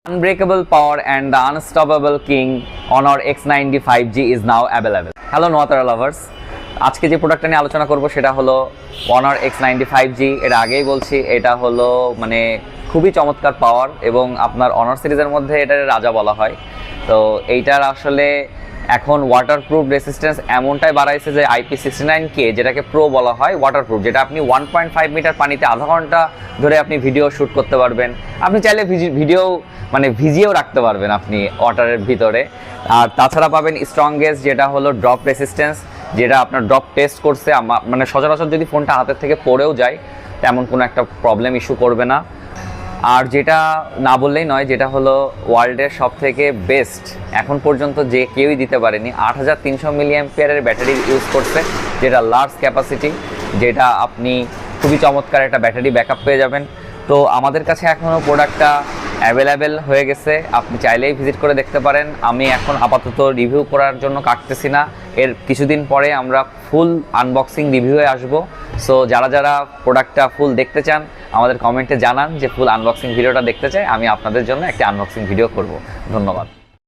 Unbreakable power and the unstoppable king Honor X90 5G is now available. Hello Noatara lovers. আজকে যে প্রোডাক্টটা নিয়ে আলোচনা করব সেটা হলো Honor X90 5G। এটা আগেই বলছি, এটা হলো মানে খুবই চমৎকার পাওয়ার এবং আপনার Honor সিরিজের মধ্যে এটার রাজা বলা হয়। তো এইটার আসলে এখন ওয়াটারপ্রুফ রেসিস্ট্যান্স এমনটাই বাড়াইছে যে IP69K, যেটাকে প্রো বলা হয় ওয়াটারপ্রুফ, যেটা আপনি 1.5 মিটার পানিতে আধা ঘন্টা ধরে আপনি ভিডিও শ্যুট করতে পারবেন। আপনি চাইলে ভিডিও মানে ভিজিয়েও রাখতে পারবেন আপনি ওয়াটারের ভিতরে। আর তাছাড়া পাবেন স্ট্রংগেস্ট, যেটা হলো ড্রপ রেসিস্ট্যান্স, যেটা আপনার ড্রপ টেস্ট করছে। মানে সচরাচর যদি ফোনটা হাতের থেকে পড়েও যায় তেমন কোনো একটা প্রবলেম ইস্যু করবে না। আর যেটা না বললেই নয়, যেটা হলো ওয়ার্ল্ডের সবথেকে বেস্ট এখন পর্যন্ত যে কেউই দিতে পারেনি, 8300 মিলিঅ্যাম্পিয়ারের ব্যাটারি ইউজ করছে, যেটা লার্জ ক্যাপাসিটি, যেটা আপনি খুবই চমৎকার একটা ব্যাটারি ব্যাকআপ পেয়ে যাবেন। তো আমাদের কাছে এখনও প্রোডাক্টটা অ্যাভেলেবেল হয়ে গেছে, আপনি চাইলেই ভিজিট করে দেখতে পারেন। আমি এখন আপাতত রিভিউ করার জন্য কাটতেছি না, এর কিছুদিন পরে আমরা ফুল আনবক্সিং রিভিউয়ে আসবো। সো যারা যারা প্রোডাক্টটা ফুল দেখতে চান আমাদের কমেন্টে জানান যে ফুল আনবক্সিং ভিডিওটা দেখতে চাই, আমি আপনাদের জন্য একটা আনবক্সিং ভিডিও করব। ধন্যবাদ।